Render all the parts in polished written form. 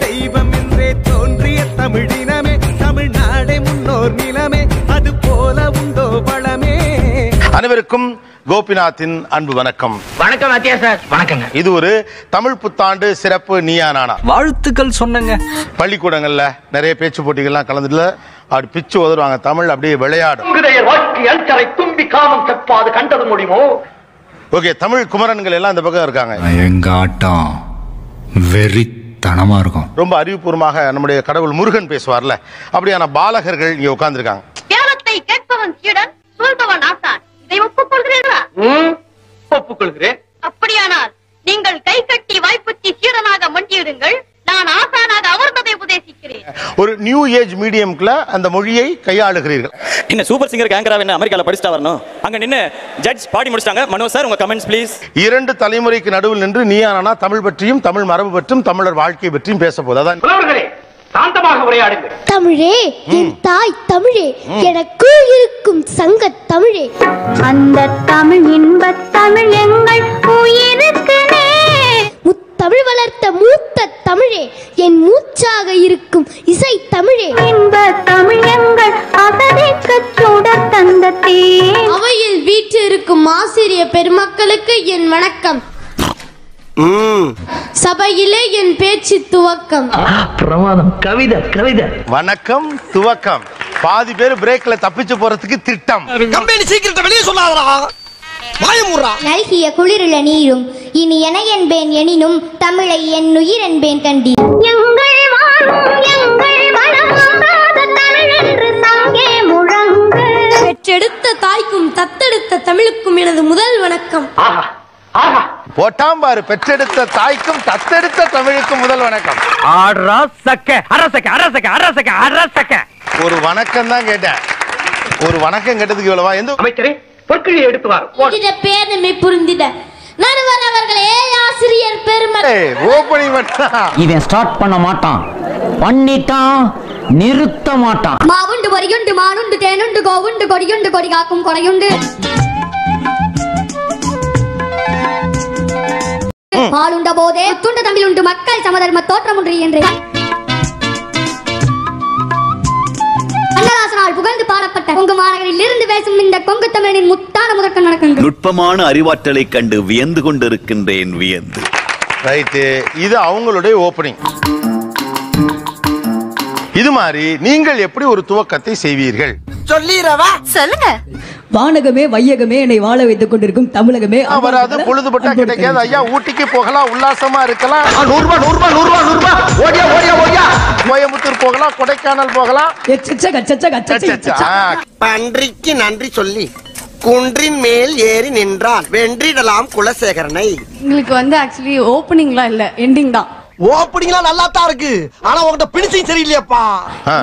தெய்வம் என்றே தோன்றிய தமிழினமே, தமிழ்நாடே முன்னோர் நிலமே, அது போல உண்டோ வளமே. அனைவருக்கும் கோபிநாத்தின் அன்பு வணக்கம். வணக்கம் அத்தியா சார். வணக்கங்க. இது ஒரு தமிழ் புத்தாண்டு சிறப்பு நீயா நானா வாழ்த்துக்கள் சொன்னங்க. பள்ளிக்கூடங்கள்ல நிறைய பேச்சு போட்டிகள்லாம் கலந்துல அப்படி பிச்சு உதருவாங்க. தமிழ் அப்படியே விளையாடும். கண்டது முடியுமோ? ஓகே, தமிழ் குமரன்கள் எல்லாம் இந்த பக்கம் இருக்காங்க. எங்க ஆட்டம் வெறித்தனமா இருக்கும். ரொம்ப அறிவுபூர்வமாக நம்முடைய கடவுள் முருகன் பேசுவார்ல, அப்படியான பாலகர்கள் இங்க உட்கார்ந்து இருக்காங்க. கேரளத்தை கேட்பவன் சீடன், சொல்பவன் ஆசான். இதை ஒப்புக்கொள்கிறீர்களா? ஒப்புக்கொள்கிறேன். அப்படியானால் நீங்கள் கை கட்டி வாய்ப்புத்தி சீடனாக மண்டியிடுங்கள். நான் ஆசானாக அமர்ந்ததை உபதேசிக்கிறேன். ஒரு நியூ ஏஜ் மீடியம்ல அந்த மொழியை கையாளுகிறீர்கள். என்ன சூப்பர் சிங்கர் கேங்கரா என்ன அமெரிக்கால படிச்சிட்டா வரணும். அங்க நின்னு ஜட்ஜ் பாடி முடிச்சிட்டாங்க. மனோ சார் உங்க கமெண்ட்ஸ் ப்ளீஸ். இரண்டு தலைமுறைக்கு நடுவில் நின்று நீயானா தமிழ் பற்றியும் தமிழ் மரபு பற்றியும் தமிழர் வாழ்க்கை பற்றியும் பேச போகுது. அதான் சாந்தமாக உரையாடுங்கள். தமிழே என் தாய் தமிழே, எனக்குள் இருக்கும் சங்க தமிழே, அந்த தமிழ் இன்பத் தமிழ் எங்கள் உயிருக்கு முத்தமிழ் வளர்த்த மூத்த தமிழே, என் மூச்சாக இருக்கும் இசை தமிழே, இன்பத் தமிழ் எங்கள் அகதைக்கு சுடர் தந்த தே. அவையில் வீற்றிருக்கும் ஆசிரிய பெருமக்களுக்கு என் வணக்கம். சபையிலே என் பேச்சு துவக்கம். பிரமாதம். கவிதை கவிதை. வணக்கம் துவக்கம். பாதி பேர் பிரேக்ல தப்பிச்சு போறதுக்கு திட்டம். கம்பெனி சீக்கிரத்தை வெளியே சொல்லாதடா. வாயமுறா. நல்கிய குளிருள்ள நீரும் இனி என என்பேன் எனினும் தமிழை என் உயிர் என்பேன் கண்டி. எங்கள் வாழும் எங்கள் வளமாகாத தமிழ் என்று சங்கே முழங்கு. பெற்றெடுத்த தாய்க்கும் தத்தெடுத்த தமிழுக்கும் எனது முதல் வணக்கம். போட்டாம் பாரு, பெற்றெடுத்த தாய்க்கும் தத்தெடுத்த தமிழுக்கும் முதல் வணக்கம். ஒரு வணக்கம் தான் கேட்டேன். ஒரு வணக்கம் கேட்டதுக்கு இவ்வளவா? எந்த அமைச்சரே பொற்கிழி எடுத்து வாரு. பேதமை புரிந்திட நடுவர் அவர்களே, ஆசிரியர் பெருமக்களே. ஓபனிங் மட்டும் இவன் ஸ்டார்ட் பண்ண மாட்டான், பண்ணிட்டான் நிறுத்த மாட்டான். மாவுண்டு பொறியுண்டு மானுண்டு தேனுண்டு கோவுண்டு கொடியுண்டு கொடி காக்கும் கொடையுண்டு பாலுண்ட போதே துண்ட தமிழ் உண்டு மக்கள் சமதர்ம தோற்றம் ஒன்று என்று கண்ணதாசனால் புகழ்ந்து பாடப்பட்ட கொங்கு மாநகரில் இருந்து பேசும் இந்த கொங்கு தமிழனின் முத்தான முதற்க நடக்குங்கள். நுட்பமான அறிவாற்றலை கண்டு வியந்து கொண்டிருக்கின்றேன். வியந்து ரைட்டு. இது அவங்களுடைய ஓபனிங். இது மாதிரி நீங்கள் எப்படி ஒரு துவக்கத்தை செய்வீர்கள்? சொல்லிரவா? சொல்லுங்க. வானகமே வையகமே என்னை வாழ வைத்துக் கொண்டிருக்கும் தமிழகமே. அவராது பொழுதுபட்டா கிடைக்காது. ஐயா ஊட்டிக்கு போகலாம், உல்லாசமா இருக்கலாம். 100 ரூபாய் 100 ரூபாய் 100 ரூபாய் 100 ரூபாய். ஓடியா ஓடியா ஓடியா. கோயம்புத்தூர் போகலாம், கொடைக்கானல் போகலாம். பன்றிக்கு நன்றி சொல்லி குன்றின் மேல் ஏறி நின்றான் வென்றிடலாம் குலசேகரனை. உங்களுக்கு வந்து ஆக்சுவலி ஓபனிங்லாம் இல்ல, எண்டிங் தான். ஓப்பனிங்லாம் நல்லா தான் இருக்கு, ஆனா உங்ககிட்ட பினிஷிங் சரியில்லையாப்பா.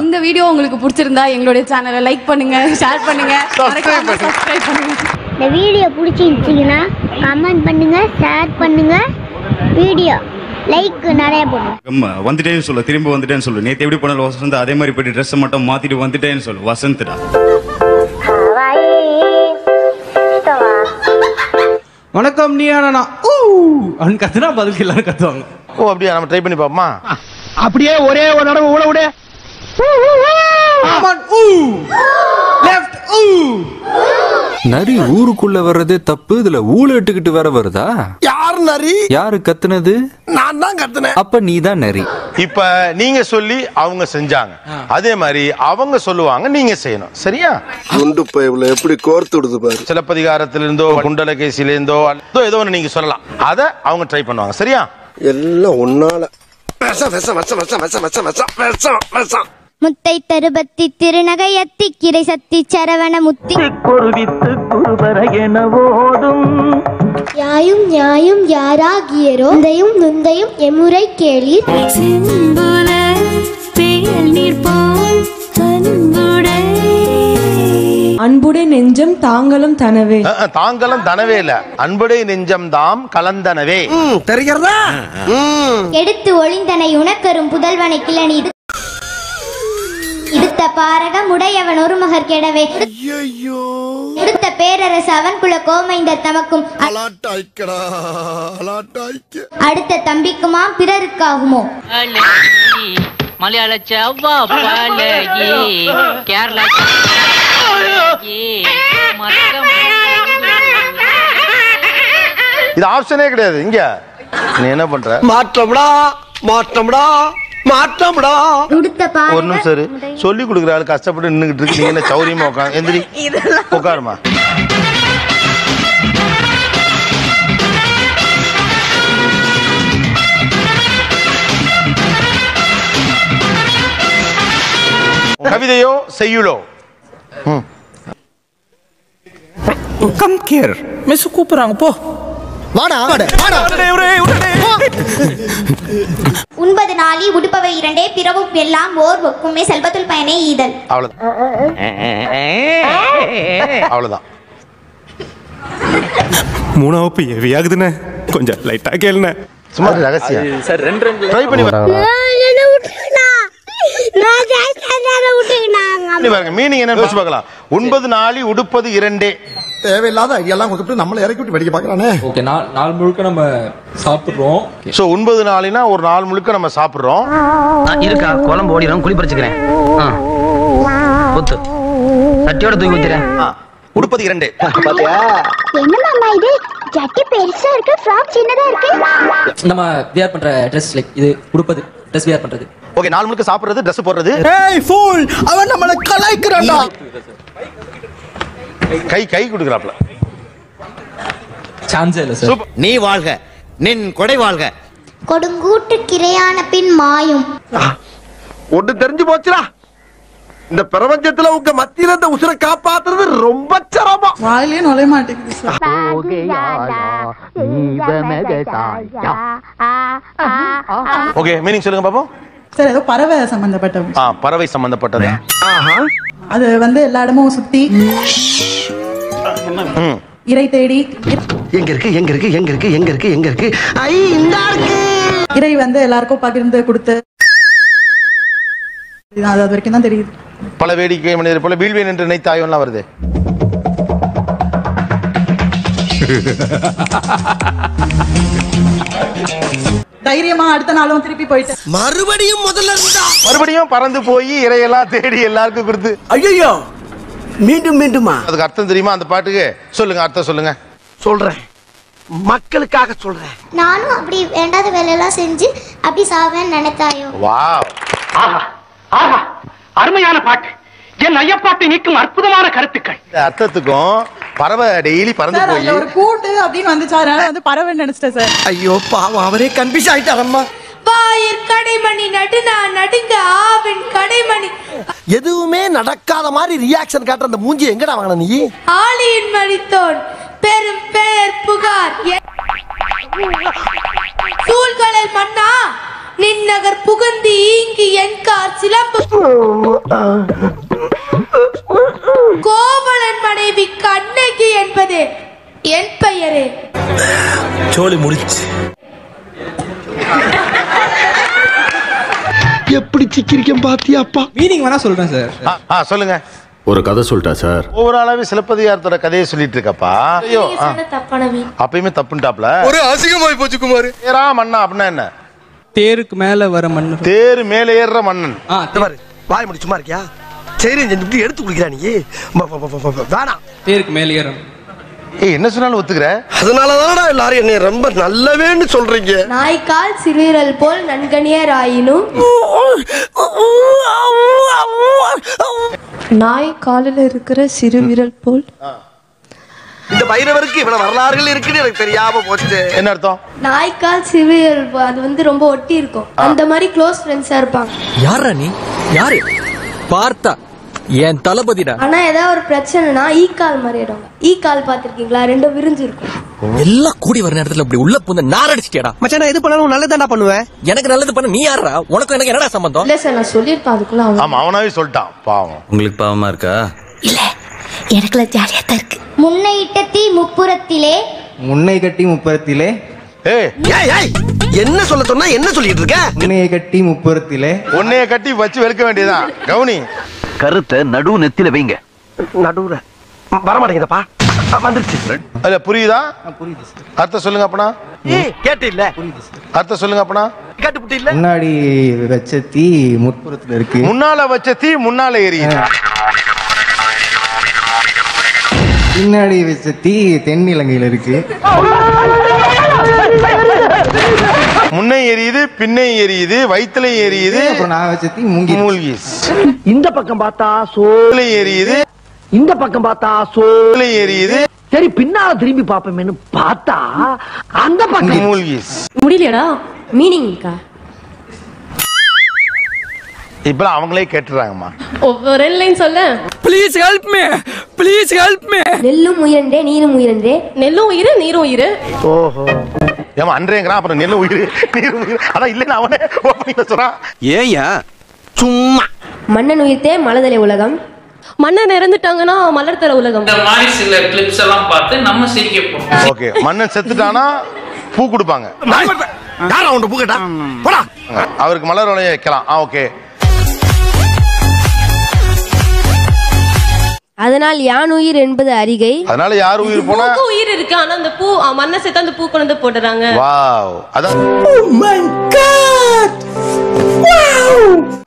இந்த வீடியோ உங்களுக்கு பிடிச்சிருந்தா எங்களுடைய சேனலை லைக் பண்ணுங்க, ஷேர் பண்ணுங்க, சப்ஸ்கிரைப் பண்ணுங்க. இந்த வீடியோ பிடிச்சிருந்துச்சுன்னா கமெண்ட் பண்ணுங்க, ஷேர் பண்ணுங்க, வீடியோ லைக் நிறைய போடுங்க. வந்துட்டேன்னு சொல்லு, திரும்ப வந்துட்டேன்னு சொல்லு. நேத்து எப்படி போனாலும் வசந்த் அதே மாதிரி போயிட்டு ட்ரெஸ் மட்டும் மாத்திட்டு வந்துட்டேன்னு சொல்லு. வசந்த்டா. வணக்கம் நீயானா கத்துனா பதிலுக்கு எல்லாரும் கத்துவாங்க. ஓ அப்படியா? நம்ம ட்ரை பண்ணி பாப்போமா? அப்படியே ஒரே ஒரு தடவை ஊழ விடு. நரி ஊருக்குள்ள வர்றதே தப்பு, இதுல ஊழ இட்டுக்கிட்டு வேற வருதா? யார் நரி? யாரு கத்துனது? நான் தான் கத்துனேன். அப்ப நீ தான் நரி. இப்ப நீங்க சொல்லி அவங்க செஞ்சாங்க, அதே மாதிரி அவங்க சொல்லுவாங்க, நீங்க செய்யணும். சரியா? குண்டு பைப்ல எப்படி கோர்த்து விடுது பாரு. சிலப்பதிகாரத்திலிருந்தோ குண்டலகேசிலிருந்தோ ஏதோ ஒன்று நீங்க சொல்லலாம், அதை அவங்க ட்ரை பண்ணுவாங்க. சரியா? எல்லாம் ஒன்னால முத்தை தருபத்தி திருநகையத்தி கிரை சத்தி சரவண முத்தி குருவித்து குருபர என ஓதும் யாயும் நியாயும் யாராகியரோ நுந்தையும் நுந்தையும் எமுறை கேளீர். அன்புடை நெஞ்சம் தாங்களும் தனவே. தாங்களும் தனவே இல்ல, அன்புடை நெஞ்சம் தாம் கலந்தனவே. தெரிகிறதா? எடுத்து ஒளிந்தனை உனக்கரும் புதல்வனை கிளனி இடுத்த பாரகம் உடையவன் ஒரு மகர் கெடவே உடுத்த பேரரசு அவன் குல கோமைந்தர் தமக்கும் அடுத்த தம்பிக்குமாம் பிறருக்காகுமோ. மலையாள செவ்வா பழகி கேரளா இது ஆப்ஷனே கிடையாது. இங்க நீ என்ன பண்ற? மாற்றம்டா மாற்றம்டா மாற்றம்டா. ஒரு நிமிஷம் சரி சொல்லி கொடுக்குற ஆளு கஷ்டப்பட்டு நின்னுகிட்டு இருக்கு. நீங்க என்ன சௌரியமா உட்காந்து எந்திரி உட்காருமா. கவிதையோ செய்யுளோ? கம் கேர் மிஸ் கூப்பிடுறாங்க போ. வாடா வாடா. உண்பது நாளி உடுப்பவை இரண்டே பிறவும் எல்லாம் ஓர் ஒக்குமே செல்வத்துள் பயனே ஈதல். அவ்வளவுதான். மூணாவது ஹெவி ஆகுதுண்ணே, கொஞ்சம் லைட்டா கேளுண்ணே. சும்மா ரகசியம் சார். ரெண்டு ட்ரை பண்ணி மீனிங் என்ன பார்க்கலாம். 9 நாளி உடுப்பது இரண்டே. தேவையில்லாத ஐடியாலாம் கொடுத்து நம்மள இறக்கி விட்டு வெடிக்க பார்க்கறானே. ஓகே, நாள் முழுக்க நம்ம சாப்பிடுறோம். சோ 9 நாளினா ஒரு நாள் முழுக்க நம்ம சாப்பிடுறோம். இருக்கா குழம்பு ஓடிடும் குழி பறிச்சுக்கிறேன். ஊத்து சட்டியோட தூக்கி ஊத்துறேன். உடுப்பது இரண்டே. என்ன மாமா இது ஜட்டி பெருசா இருக்கு, ஃப்ராக் சின்னதா இருக்கு. நம்ம வியர் பண்ற Dress லைக் இது உடுப்பது Dress வியர் பண்றது. ஓகே, நாள் முழுக்க சாப்பிடுறது Dress போடுறது. ஏய் ஃபூல், அவன் நம்மள கலாய்க்கறான்டா. கை குடுக்குறாப்ல. சான்ஸ் இல்ல சார். நீ வாழ்க, நின் கொடை வாழ்க. கொடுங்கூட்டு கிரையான பின் மாயும். ஒண்ணு தெரிஞ்சு போச்சுடா, இந்த பிரபஞ்சத்துல உங்க மத்தியில இந்த உசுரை காப்பாத்துறது ரொம்ப சிரமம். வாயிலே நுழைய மாட்டேங்குது சார். ஓகே, மீனிங் சொல்லுங்க பாப்போம். சார் ஏதோ பறவை சம்பந்தப்பட்ட. பறவை சம்பந்தப்பட்டது. அது வந்து எல்லா இடமும் சுத்தி இறை தேடி. எங்க இருக்கு எங்க இருக்கு எங்க இருக்கு எங்க இருக்கு எங்க இருக்கு ஐ இந்த இருக்கு. இறை வந்து எல்லாருக்கும் பகிர்ந்து கொடுத்து அது வரைக்கும் தான் தெரியுது. பல வேடிக்கை மனிதர் போல வீழ்வேன் என்று நினைத்தாயோலாம் வருது. தைரியமா அடுத்த நாளும் திருப்பி போயிட்டு மறுபடியும் முதல்ல இருந்தா மறுபடியும் பறந்து போய் இறையெல்லாம் தேடி எல்லாருக்கும் கொடுத்து. ஐயோ மீண்டும் மீண்டுமா? அதுக்கு அர்த்தம் தெரியுமா அந்த பாட்டுக்கு? சொல்லுங்க, அர்த்தம் சொல்லுங்க. சொல்றேன், மக்களுக்காக சொல்றேன். நானும் அப்படி வேண்டாத வேலையெல்லாம் செஞ்சு அப்படி சாவேன்னு நினைத்தாயோ. வாவ், அருமையான பாட்டு. என் ஐயப்பாட்டை நீக்கும் அற்புதமான கருத்துக்கள். அர்த்தத்துக்கும் பறவை டெய்லி பறந்து போய் ஒரு கூட்டு அப்படின்னு வந்துச்சு, அதனால வந்து பறவை நினைச்சிட்டேன் சார். ஐயோ பாவம், அவரே கன்ஃபியூஸ் ஆயிட்டாரம்மா. வாயிற் கடைமணி நடுனா நடுங்க ஆவின் கடைமணி. எதுவுமே நடக்காத மாதிரி ரியாக்ஷன் காட்டுற அந்த மூஞ்சி எங்கடா வாங்கின நீ? ஆளியின் மணித்தோன் பெரும் பெயர் புகார் சூழ்கடல் மன்னா நின்னகர் புகுந்து ஈங்கி என் கார் சிலம்பு கோவலன் மனைவி கண்ணகி என்பது என் பெயரே. சோலி முடிச்சு. எப்படி சிக்கிரிக்கம் பாத்தியாப்பா? மீனிங் வேணா சொல்றேன் சார். சொல்லுங்க. ஒரு கதை சொல்லிட்டா சார். ஒவ்வொரு ஆளாவே சிலப்பதிகாரத்தோட கதையை சொல்லிட்டு இருக்கப்பா. ஐயோ அப்பயுமே தப்புட்டாப்ல. ஒரு அசிங்கமாய் போச்சு குமார். ஏறா மண்ணா அப்படின்னா என்ன? தேருக்கு மேல வர மன்னன். தேரு மேல ஏறுற மன்னன். வாய் முடி சும்மா இருக்கியா? சரி செஞ்சு எடுத்து குடிக்கிறா நீ. வேணாம், தேருக்கு மேல ஏறும். என்ன சொன்னாலும் ஒத்துக்கிற. அதனாலதானடா எல்லாரும் என்ன ரொம்ப நல்லவேன்னு சொல்றீங்க. நாய்க்கால் சிறுவிரல் போல் நன்கணியராயினும் நாய் காலில் இருக்கிற சிறுவிரல் போல். இந்த பைரவருக்கு இவ்வளவு வரலாறுகள் இருக்குன்னு எனக்கு தெரியாம போச்சு. என்ன அர்த்தம்? நாய்க்கால் சிறுவிரல் அது வந்து ரொம்ப ஒட்டி இருக்கும். அந்த மாதிரி க்ளோஸ் ஃப்ரெண்ட்ஸா இருப்பாங்க. யாரா நீ? யாரு? பார்த்தா என் தளபதிடா. ஆனா ஏதாவது ஒரு பிரச்சனைனா ஈக்கால் மாறிடுவாங்க. ஈக்கால் பாத்திருக்கீங்களா? ரெண்டும் விரிஞ்சு இருக்கும். எல்லாம் கூடி வர நேரத்துல இப்படி உள்ள பூந்து நாரடிச்சிட்டியாடா. மச்சான், நான் எது பண்ணாலும் நல்லதாண்டா பண்ணுவேன். எனக்கு நல்லது பண்ண நீ யாரா? உனக்கு எனக்கு என்னடா சம்பந்தம்? இல்ல சார், நான் சொல்லிருப்பேன் அதுக்குள்ள. ஆமா, அவனாவே சொல்லிட்டான். பாவம். உங்களுக்கு பாவமா இருக்கா? இல்ல, எனக்குல ஜாலியா தான் இருக்கு. முன்னை இட்ட தீ முப்புறத்திலே, முன்னை கட்டி முப்புறத்திலே. என்ன சொல்ல சொன்னா என்ன சொல்லிட்டு இருக்க? முன்னையை கட்டி முப்புறத்திலே. உன்னைய கட்டி வச்சு வெளுக்க வேண்டியதான். கவுனி கருத்தை நடு நெத்தில வைங்க. நடுவுல வர மாட்டேங்குதப்பா. வந்துருச்சு. அல்ல புரியுதா? அர்த்தம் சொல்லுங்க அப்பனா. கேட்டு இல்ல. அர்த்தம் சொல்லுங்க அப்பனா. கேட்டுப்புட்டு இல்ல. முன்னாடி வச்ச தீ முற்புறத்துல இருக்கு. முன்னால வச்ச தீ முன்னால எரியுது. பின்னாடி வச்ச தீ தென்னிலங்கையில இருக்கு. முன்னை எரியுது, பின்னை எரியுது, வயிற்றுல எரியுது. நான் வச்ச தீ மூழ்கி. இந்த பக்கம் பார்த்தா சோலை எரியுது, இந்த பக்கம் பார்த்தா சோலை எரியுது. சரி பின்னால திரும்பி பாப்போமேன்னு பார்த்தா அந்த பக்கம் மூழ்கி. முடியலடா மீனிங்கா. இப்ப அவங்களே கேட்டுறாங்கம்மா. ஒரு லைன் சொல்ல. Please help me, please help me. நெல்லும் உயிரண்டே நீரும் உயிரண்டே. நெல்லும் உயிர் நீரும் உயிர். ஓஹோ. ஏமா அன்றேங்கறான், அப்புறம் நெல்லும் உயிர் நீரும் உயிர். அதான் இல்லன்னு அவனே ஓபனிங்ல சொல்றான். ஏயா சும்மா. மன்னன் உயிர்த்தே மலதலை உலகம். மன்னன் இறந்துட்டாங்கன்னா மலர் தர உலகம். இந்த மாதிரி சில கிளிப்ஸ் எல்லாம் பார்த்து நம்ம சிரிக்க போறோம். ஓகே, மன்னன் செத்துட்டானா பூ கொடுப்பாங்க. யாரா உன்ட பூ கேட்டா? போடா. அவருக்கு மலர் வளைய வைக்கலாம். ஓகே. அதனால் யான் உயிர் என்பது அரிகை. அதனால யார் உயிர் போனா உயிர் இருக்கு. ஆனா அந்த பூ மண்ணை சேர்த்து அந்த பூ கொண்டு போடுறாங்க. வாவ். அதான்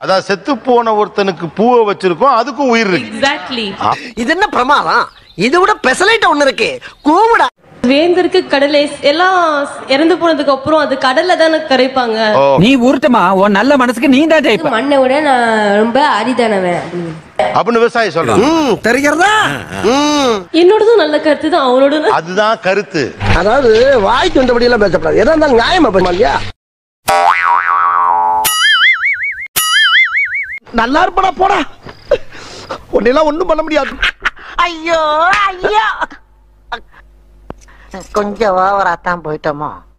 அதான் செத்து போன ஒருத்தனுக்கு பூவை வச்சிருக்கோம், அதுக்கும் உயிர் இருக்கு. எக்ஸாக்ட்லி. இது என்ன பிரமாதம்? இது விட பெசலைட் ஒண்ணு இருக்கு. கூவுடா. வேந்தருக்கு கடலை எல்லாம் இறந்து போனதுக்கு அப்புறம் அது கடல்ல தானே கரைப்பாங்க. நீ ஊர்த்தமா உன் நல்ல மனசுக்கு நீ தான் ஜெயிப்ப. மண்ணை விட நான் ரொம்ப அரிதானவன் அப்படின்னு விவசாயி சொல்றான். தெரிகிறதா? என்னோடதும் நல்ல கருத்து தான், அவனோட அதுதான் கருத்து. அதாவது வாய்க்கு வந்தபடி எல்லாம் பேசப்படாது. எதா இருந்தாலும் நியாயமா பேசலையா? நல்லா இருப்படா போடா. உன்னெல்லாம் ஒண்ணும் பண்ண முடியாது. ஐயோ ஐயோ, கொஞ்சம் ஓவரா தான் போயிட்டோமோ.